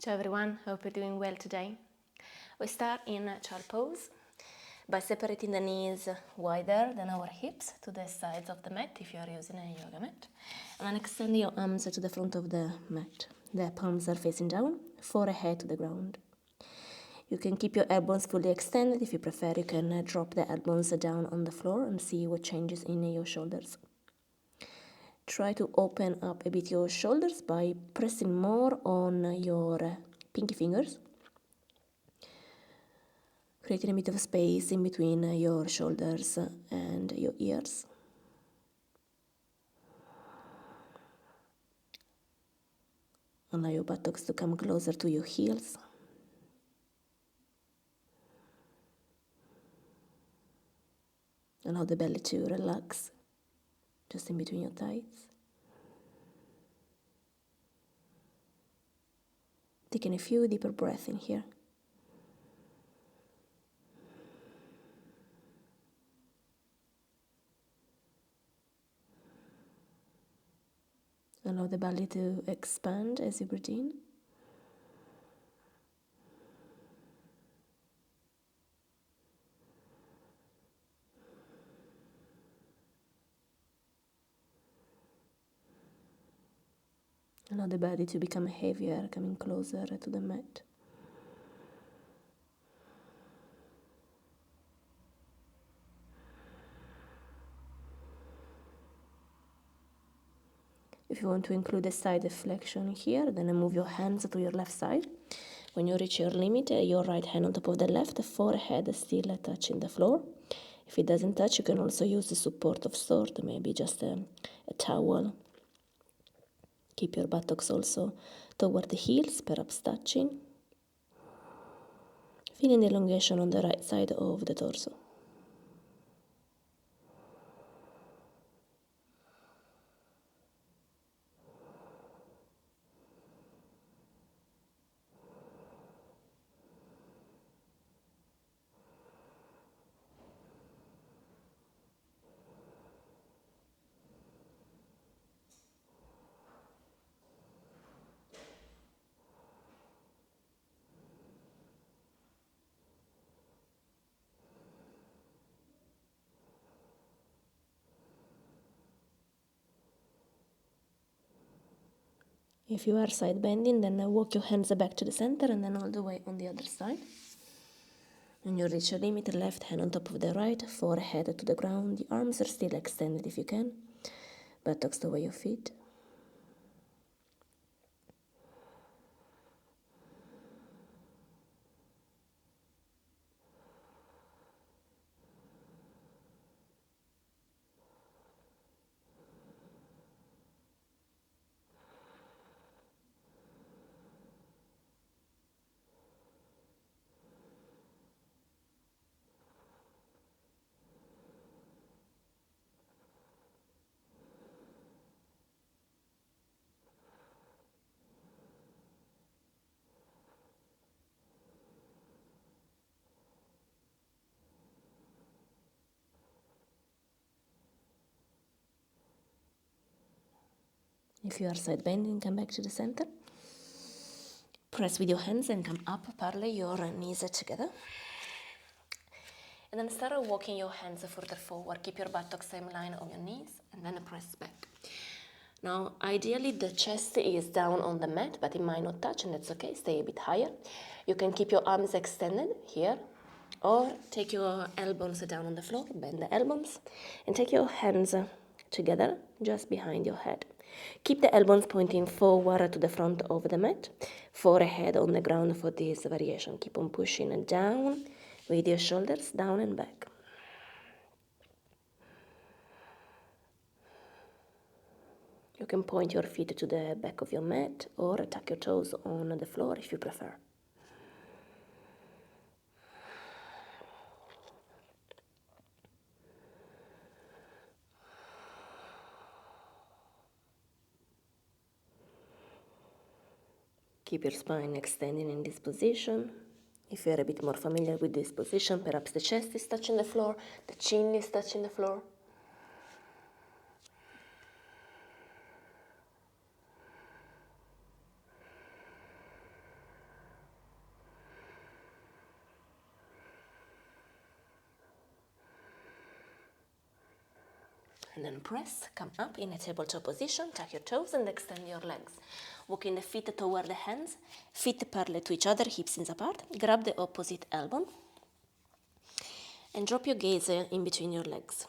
Ciao everyone, hope you're doing well today. We start in child pose by separating the knees wider than our hips to the sides of the mat if you are using a yoga mat. And then extend your arms to the front of the mat. The palms are facing down, forehead to the ground. You can keep your elbows fully extended. If you prefer, you can drop the elbows down on the floor and see what changes in your shoulders. Try to open up a bit your shoulders by pressing more on your pinky fingers, creating a bit of space in between your shoulders and your ears. Allow your buttocks to come closer to your heels. Allow the belly to relax just in between your thighs. Taking a few deeper breaths in here. Allow the belly to expand as you breathe in. Allow the body to become heavier, coming closer to the mat. If you want to include a side flexion here, then move your hands to your left side. When you reach your limit, your right hand on top of the left, forehead still touching the floor. If it doesn't touch, you can also use the support of sort, maybe just a towel. Keep your buttocks also toward the heels, perhaps touching. Feeling the elongation on the right side of the torso. If you are side bending, then walk your hands back to the center and then all the way on the other side. When you reach your limit, left hand on top of the right, forehead to the ground. The arms are still extended if you can. Buttocks to your feet. If you are side bending, come back to the center. Press with your hands and come up, parallel your knees together. And then start walking your hands further forward. Keep your buttocks same line of your knees and then press back. Now, ideally the chest is down on the mat, but it might not touch and that's okay. Stay a bit higher. You can keep your arms extended here or take your elbows down on the floor, bend the elbows and take your hands together just behind your head. Keep the elbows pointing forward to the front of the mat, forehead on the ground for this variation. Keep on pushing down with your shoulders down and back. You can point your feet to the back of your mat or tuck your toes on the floor if you prefer. Keep your spine extending in this position. If you're a bit more familiar with this position, perhaps the chest is touching the floor, the chin is touching the floor. And then press, come up in a tabletop position, tuck your toes and extend your legs. Walking the feet toward the hands, feet parallel to each other, hips apart. Grab the opposite elbow and drop your gaze in between your legs.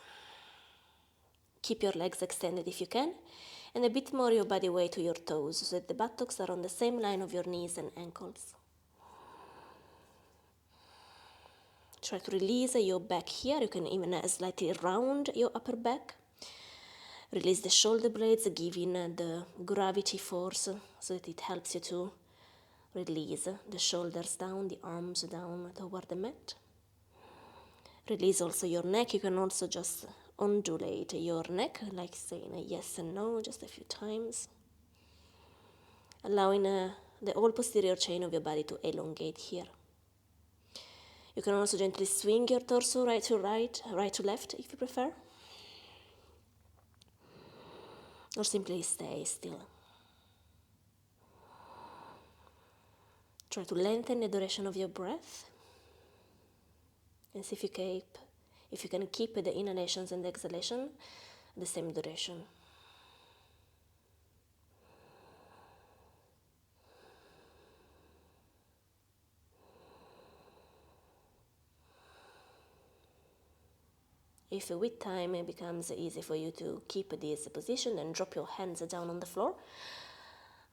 Keep your legs extended if you can, and a bit more your body weight to your toes so that the buttocks are on the same line of your knees and ankles. Try to release your back here. You can even slightly round your upper back. Release the shoulder blades, giving the gravity force so that it helps you to release the shoulders down, the arms down toward the mat. Release also your neck. You can also just undulate your neck, like saying a yes and no just a few times. Allowing the whole posterior chain of your body to elongate here. You can also gently swing your torso right to right, right to left if you prefer. Or simply stay still. Try to lengthen the duration of your breath. And see if you can keep the inhalations and the exhalation the same duration. If with time it becomes easy for you to keep this position, then drop your hands down on the floor,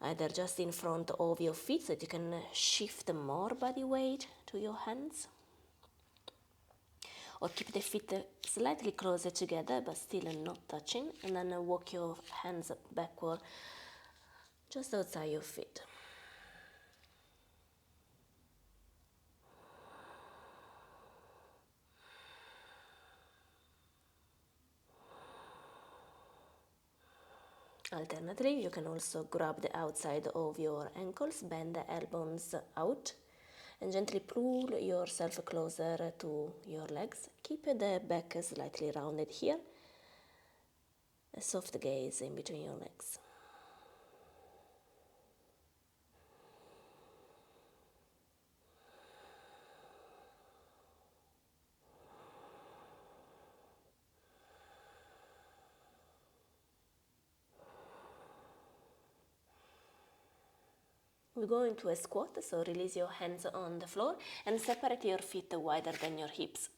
either just in front of your feet so that you can shift more body weight to your hands, or keep the feet slightly closer together but still not touching, and then walk your hands backward just outside your feet. Alternatively, you can also grab the outside of your ankles, bend the elbows out, and gently pull yourself closer to your legs. Keep the back slightly rounded here. A soft gaze in between your legs. We go into a squat, so release your hands on the floor and separate your feet wider than your hips.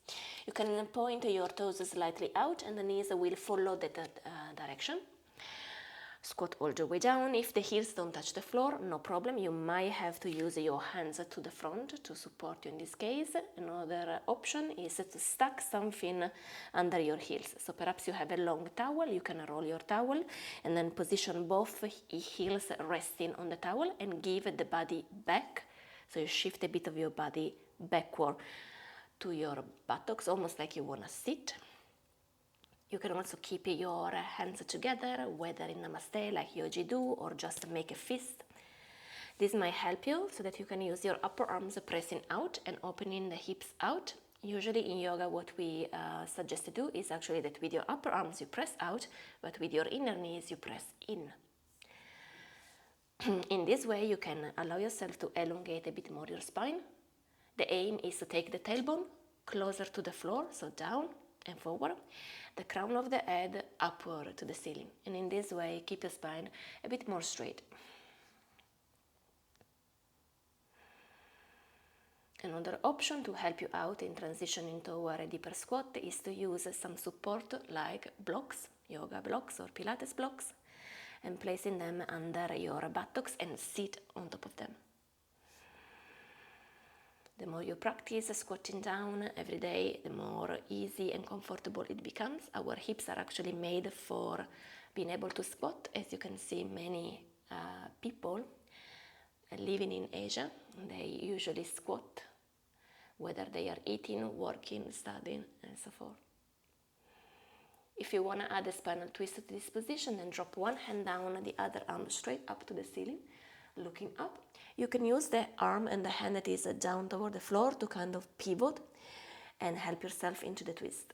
You can point your toes slightly out and the knees will follow that direction. Squat all the way down. If the heels don't touch the floor, no problem. You might have to use your hands to the front to support you in this case. Another option is to stack something under your heels. So perhaps you have a long towel, you can roll your towel and then position both heels resting on the towel and give the body back. So you shift a bit of your body backward to your buttocks, almost like you want to sit. You can also keep your hands together, whether in Namaste like Yogi do, or just make a fist. This might help you so that you can use your upper arms pressing out and opening the hips out. Usually in yoga what we suggest to do is actually that with your upper arms you press out, but with your inner knees you press in. In this way you can allow yourself to elongate a bit more your spine. The aim is to take the tailbone closer to the floor, so down and forward, the crown of the head upward to the ceiling, and in this way keep your spine a bit more straight. Another option to help you out in transitioning toward a deeper squat is to use some support like blocks, yoga blocks or Pilates blocks, and placing them under your buttocks and sit on top of them. The more you practice squatting down every day, the more easy and comfortable it becomes. Our hips are actually made for being able to squat. As you can see, many people living in Asia, they usually squat, whether they are eating, working, studying, and so forth. If you want to add a spinal twist to this position, then drop one hand down and the other arm straight up to the ceiling, looking up. You can use the arm and the hand that is down toward the floor to kind of pivot and help yourself into the twist.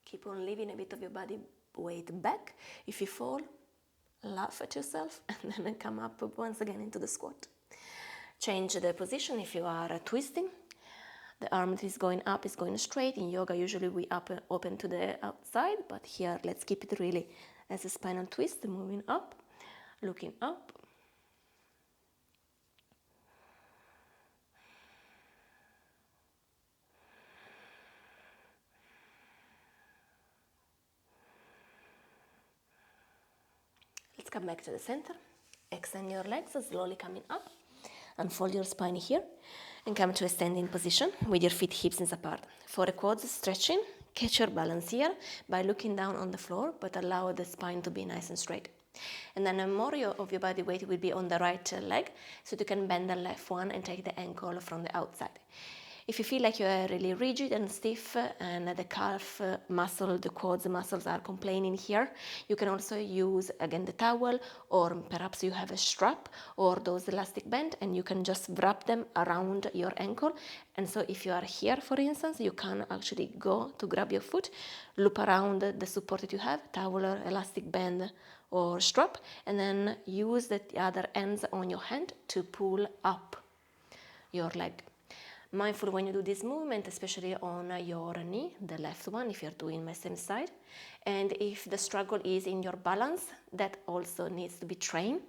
Keep on leaving a bit of your body weight back. If you fall, laugh at yourself and then come up once again into the squat. Change the position if you are twisting. The arm that is going up is going straight. In yoga, usually we open to the outside, but here let's keep it really as a spinal twist, moving up, looking up. Let's come back to the center. Extend your legs, slowly coming up. Unfold your spine here and come to a standing position with your feet hips apart. For the quads stretching, catch your balance here by looking down on the floor, but allow the spine to be nice and straight. And then more of your body weight will be on the right leg, so you can bend the left one and take the ankle from the outside. If you feel like you are really rigid and stiff and the calf muscle, the quads muscles are complaining here, you can also use again the towel, or perhaps you have a strap or those elastic band and you can just wrap them around your ankle. And so if you are here, for instance, you can actually go to grab your foot, loop around the support that you have, towel or elastic band or strap, and then use the other ends on your hand to pull up your leg. Mindful when you do this movement, especially on your knee, the left one, if you're doing Western side. And if the struggle is in your balance, that also needs to be trained.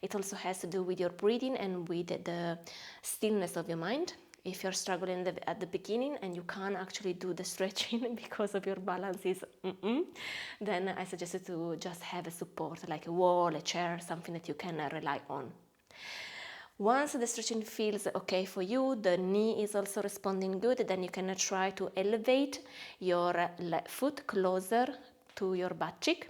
It also has to do with your breathing and with the stillness of your mind. If you're struggling at the beginning and you can't actually do the stretching because of your balance is then I suggest you to just have a support, like a wall, a chair, something that you can rely on. Once the stretching feels okay for you, the knee is also responding good, then you can try to elevate your left foot closer to your butt cheek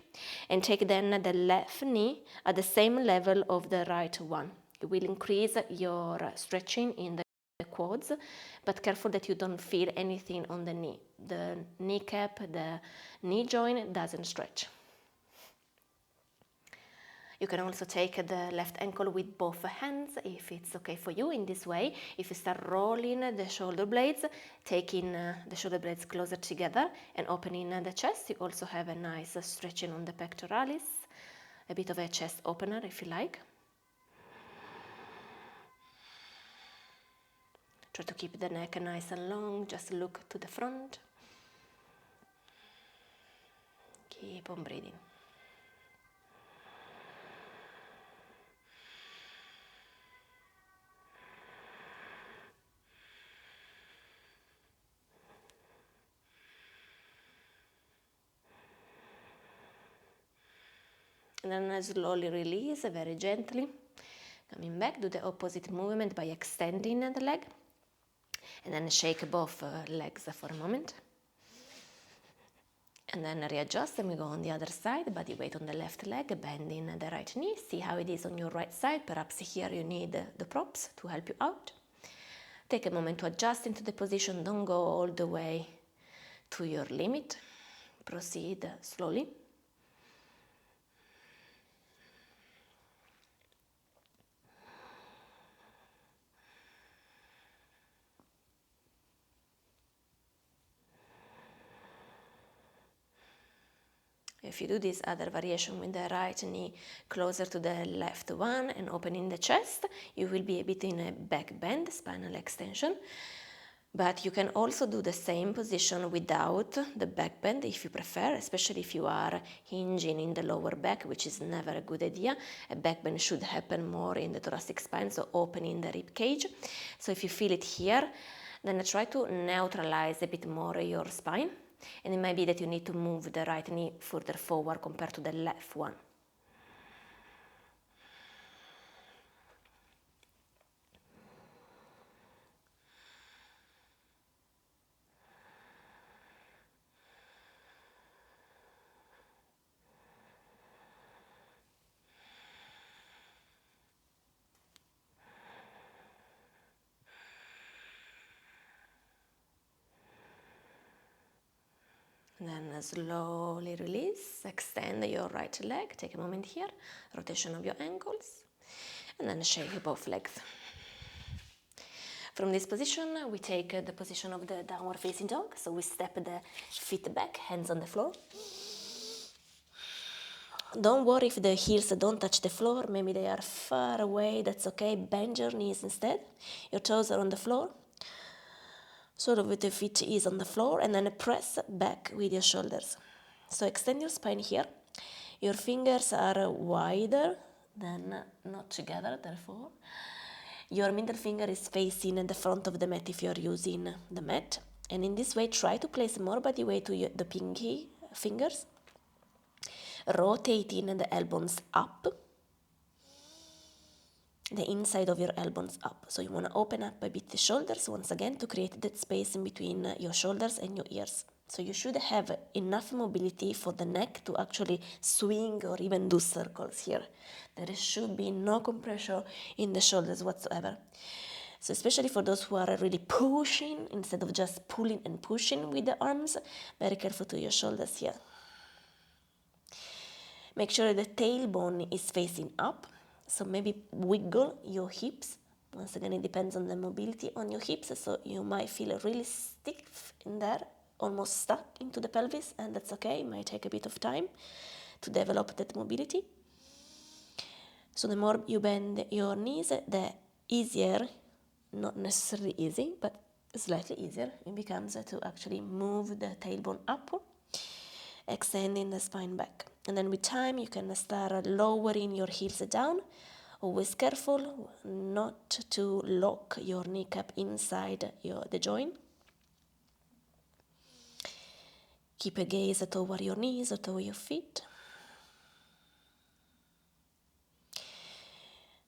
and take then the left knee at the same level of the right one. It will increase your stretching in the quads, but careful that you don't feel anything on the knee. The kneecap, the knee joint doesn't stretch. You can also take the left ankle with both hands if it's okay for you. In this way, if you start rolling the shoulder blades, taking the shoulder blades closer together and opening the chest, you also have a nice stretching on the pectoralis, a bit of a chest opener if you like. Try to keep the neck nice and long, just look to the front. Keep on breathing. And then slowly release, very gently. Coming back, do the opposite movement by extending the leg. And then shake both legs for a moment. And then readjust and we go on the other side, body weight on the left leg, bending the right knee. See how it is on your right side. Perhaps here you need the props to help you out. Take a moment to adjust into the position. Don't go all the way to your limit. Proceed slowly. If you do this other variation with the right knee closer to the left one and opening the chest, you will be a bit in a back bend, spinal extension. But you can also do the same position without the back bend if you prefer, especially if you are hinging in the lower back, which is never a good idea. A back bend should happen more in the thoracic spine, so opening the rib cage. So if you feel it here, then try to neutralize a bit more your spine. And it might be that you need to move the right knee further forward compared to the left one. Then slowly release, extend your right leg, take a moment here, rotation of your ankles, and then shake both legs. From this position, we take the position of the downward facing dog, so we step the feet back, hands on the floor. Don't worry if the heels don't touch the floor, maybe they are far away, that's okay. Bend your knees instead. Your toes are on the floor, sort of with the feet is on the floor, and then press back with your shoulders. So extend your spine here. Your fingers are wider than not together, therefore. Your middle finger is facing the front of the mat if you're using the mat. And in this way, try to place more body weight to the pinky fingers, rotating the elbows up, the inside of your elbows up. So you want to open up a bit the shoulders once again to create that space in between your shoulders and your ears. So you should have enough mobility for the neck to actually swing or even do circles here. There should be no compression in the shoulders whatsoever. So especially for those who are really pushing instead of just pulling and pushing with the arms, very careful to your shoulders here. Make sure the tailbone is facing up. So maybe wiggle your hips. Once again, it depends on the mobility on your hips. So you might feel really stiff in there, almost stuck into the pelvis, and that's okay. It might take a bit of time to develop that mobility. So the more you bend your knees, the easier, not necessarily easy, but slightly easier it becomes to actually move the tailbone upward, extending the spine back. And then with time, you can start lowering your heels down. Always careful not to lock your kneecap inside the joint. Keep a gaze toward your knees or toward your feet.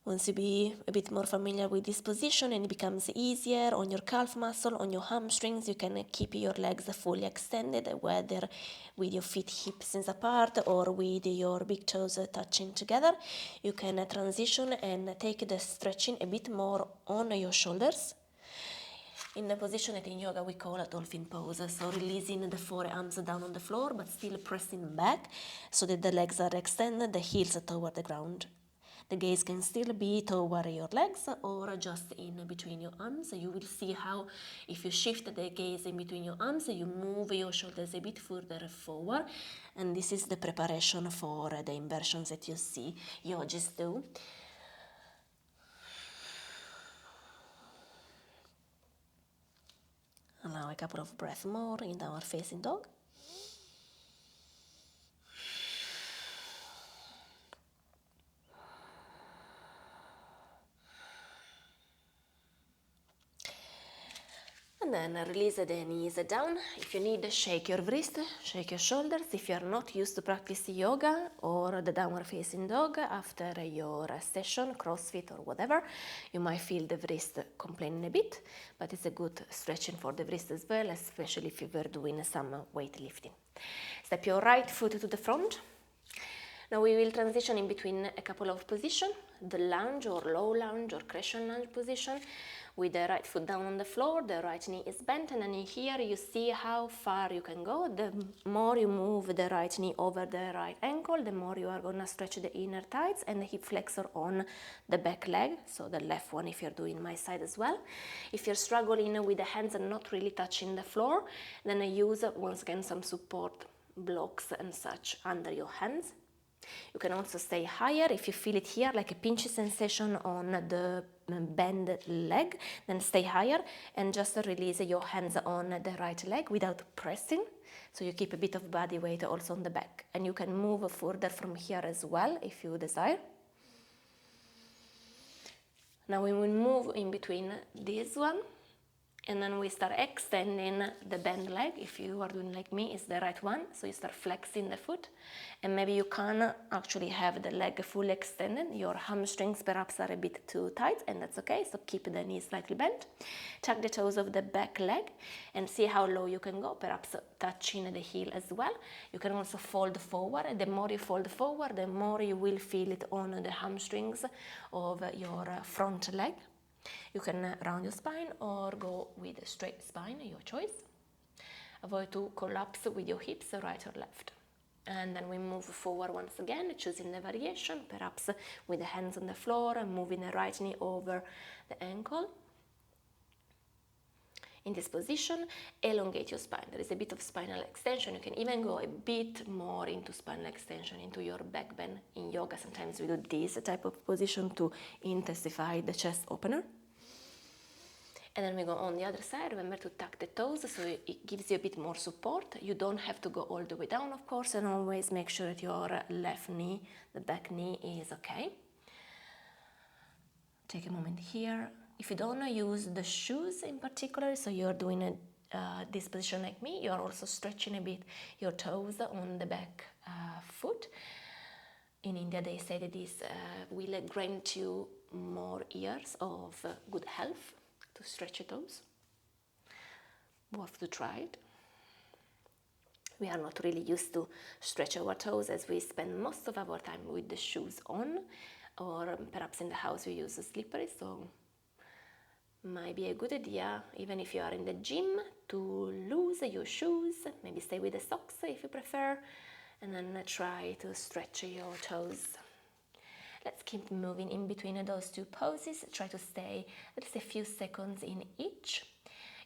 Once you be a bit more familiar with this position and it becomes easier on your calf muscle, on your hamstrings, you can keep your legs fully extended, whether with your feet hips apart or with your big toes touching together. You can transition and take the stretching a bit more on your shoulders. In a position that in yoga we call a dolphin pose, so releasing the forearms down on the floor but still pressing back so that the legs are extended, the heels toward the ground. The gaze can still be toward your legs or just in between your arms. You will see how if you shift the gaze in between your arms, you move your shoulders a bit further forward. And this is the preparation for the inversions that you see yogis do. Allow a couple of breaths more in our facing dog. And then release the knees down. If you need, shake your wrist, shake your shoulders. If you are not used to practice yoga or the downward facing dog after your session, CrossFit or whatever, you might feel the wrist complaining a bit, but it's a good stretching for the wrist as well, especially if you were doing some weightlifting. Step your right foot to the front. Now we will transition in between a couple of positions, the lunge or low lunge or crescent lunge position, with the right foot down on the floor, the right knee is bent, and then here you see how far you can go. The more you move the right knee over the right ankle, the more you are going to stretch the inner thighs and the hip flexor on the back leg, so the left one if you're doing my side as well. If you're struggling with the hands and not really touching the floor, then I use once again some support blocks and such under your hands. You can also stay higher if you feel it here, like a pinchy sensation on the bend leg, then stay higher and just release your hands on the right leg without pressing. So you keep a bit of body weight also on the back. And you can move further from here as well if you desire. Now we will move in between this one. And then we start extending the bend leg. If you are doing like me, it's the right one. So you start flexing the foot. And maybe you can actually have the leg fully extended. Your hamstrings perhaps are a bit too tight, and that's okay. So keep the knees slightly bent. Tuck the toes of the back leg and see how low you can go, perhaps touching the heel as well. You can also fold forward. The more you fold forward, the more you will feel it on the hamstrings of your front leg. You can round your spine or go with a straight spine, your choice. Avoid to collapse with your hips, right or left. And then we move forward once again, choosing the variation, perhaps with the hands on the floor and moving the right knee over the ankle. In this position, elongate your spine. There is a bit of spinal extension. You can even go a bit more into spinal extension, into your back bend. In yoga, sometimes we do this type of position to intensify the chest opener. And then we go on the other side. Remember to tuck the toes, so it gives you a bit more support. You don't have to go all the way down, of course, and always make sure that your left knee, the back knee, is okay. Take a moment here. If you don't use the shoes in particular, so you're doing this position like me, you're also stretching a bit your toes on the back foot. In India, they say that this will grant you more years of good health, to stretch your toes. Worth to try it. We are not really used to stretch our toes, as we spend most of our time with the shoes on, or perhaps in the house we use slippery, so might be a good idea, even if you are in the gym, to lose your shoes, maybe stay with the socks if you prefer, and then try to stretch your toes. Let's keep moving in between those two poses. Try to stay at least a few seconds in each.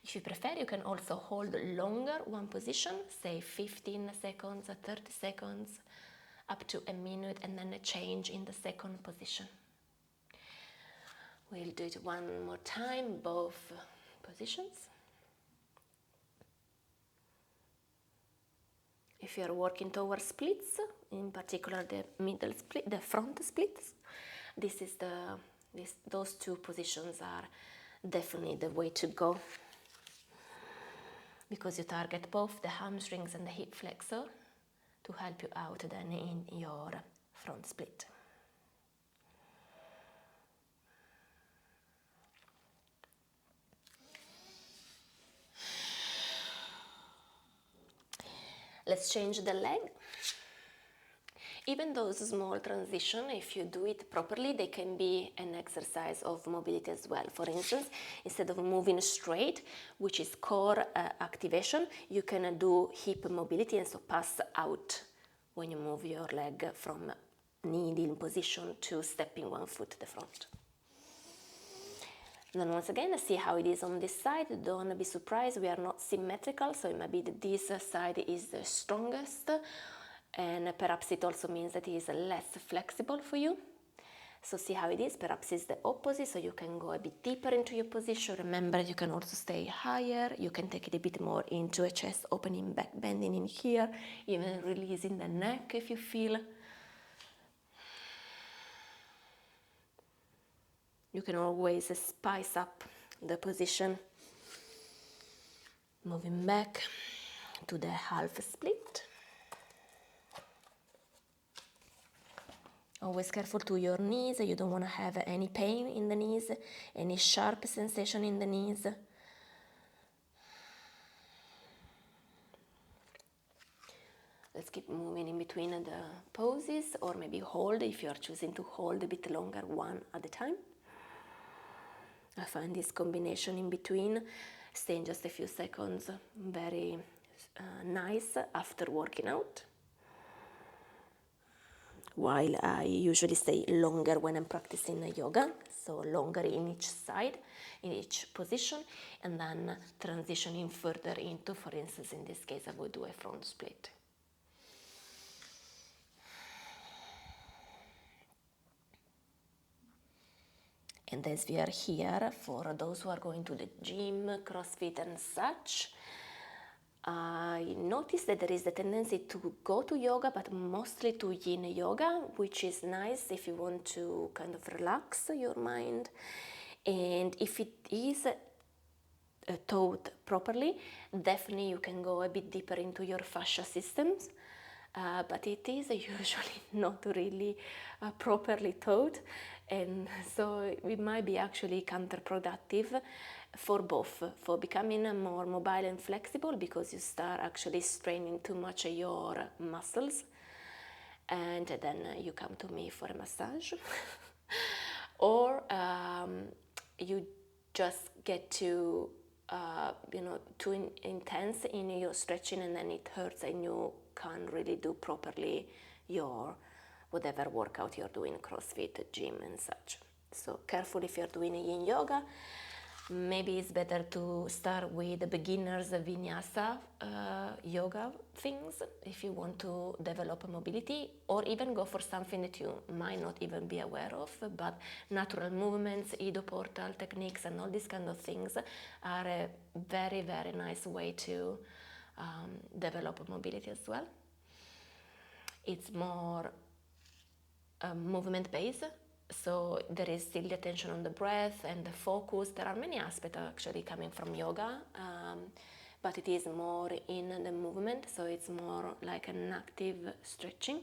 If you prefer, you can also hold longer one position, say 15 seconds or 30 seconds, up to a minute, and then a change in the second position. We'll do it one more time, both positions. If you are working towards splits, in particular the middle split, the front splits, those two positions are definitely the way to go, because you target both the hamstrings and the hip flexor to help you out then in your front split. Let's change the leg. Even those small transitions, if you do it properly, they can be an exercise of mobility as well. For instance, instead of moving straight, which is core activation, you can do hip mobility and so pass out when you move your leg from kneeling position to stepping one foot to the front. And then once again, see how it is on this side. Don't be surprised, we are not symmetrical, so it might be that this side is the strongest, and perhaps it also means that it is less flexible for you. So see how it is, perhaps it's the opposite, so you can go a bit deeper into your position. Remember, you can also stay higher, you can take it a bit more into a chest opening, back bending in here, even releasing the neck if you feel. You can always spice up the position, moving back to the half split. Always careful to your knees, you don't want to have any pain in the knees, any sharp sensation in the knees. Let's keep moving in between the poses, or maybe hold if you are choosing to hold a bit longer, one at a time. I find this combination in between, staying just a few seconds, very nice after working out. While I usually stay longer when I'm practicing yoga, so longer in each side, in each position, and then transitioning further into, for instance, in this case, I would do a front split. And as we are here, for those who are going to the gym, CrossFit and such, I noticed that there is the tendency to go to yoga, but mostly to yin yoga, which is nice if you want to kind of relax your mind. And if it is taught properly, definitely you can go a bit deeper into your fascia systems. But it is usually not really properly taught, and so it might be actually counterproductive for both, for becoming more mobile and flexible, because you start actually straining too much your muscles, and then you come to me for a massage, or you just get to too intense in your stretching, and then it hurts and you can't really do properly your whatever workout you're doing, CrossFit, gym and such. So careful if you're doing yin yoga, maybe it's better to start with the beginner's vinyasa yoga things if you want to develop mobility, or even go for something that you might not even be aware of, but natural movements, Ido portal techniques and all these kind of things are a very, very nice way to develop mobility as well. It's more movement based, so there is still the attention on the breath and the focus. There are many aspects actually coming from yoga, but it is more in the movement, so it's more like an active stretching.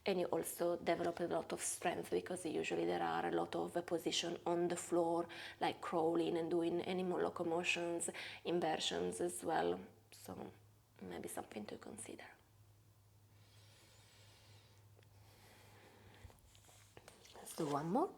And you also develop a lot of strength, because usually there are a lot of position on the floor, like crawling and doing animal locomotions, inversions as well. So maybe something to consider. Let's do one more.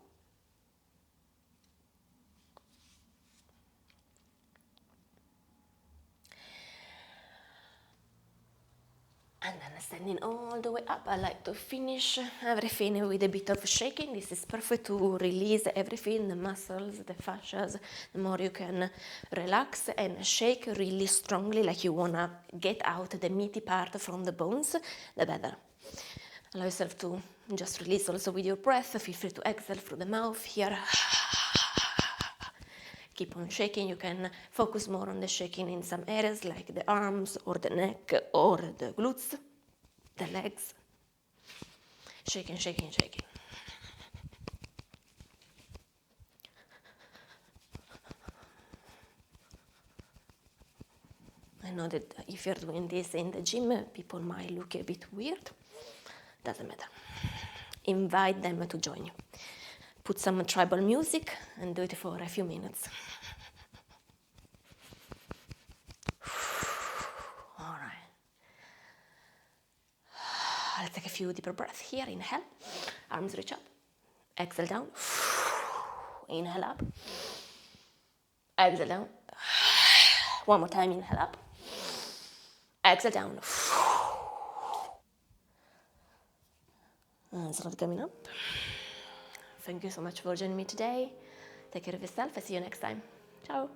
And then standing all the way up, I like to finish everything with a bit of shaking. This is perfect to release everything, the muscles, the fascias. The more you can relax and shake really strongly, like you want to get out the meaty part from the bones, the better. Allow yourself to just release also with your breath. Feel free to exhale through the mouth here. Keep on shaking. You can focus more on the shaking in some areas like the arms or the neck or the glutes, the legs. Shaking, shaking, shaking. I know that if you're doing this in the gym, people might look a bit weird. Doesn't matter. Invite them to join you. Put some tribal music and do it for a few minutes. All right. I'll take a few deeper breaths here. Inhale, arms reach up. Exhale down. Inhale up. Exhale down. One more time, inhale up. Exhale down. And start coming up. Thank you so much for joining me today. Take care of yourself. I'll see you next time. Ciao.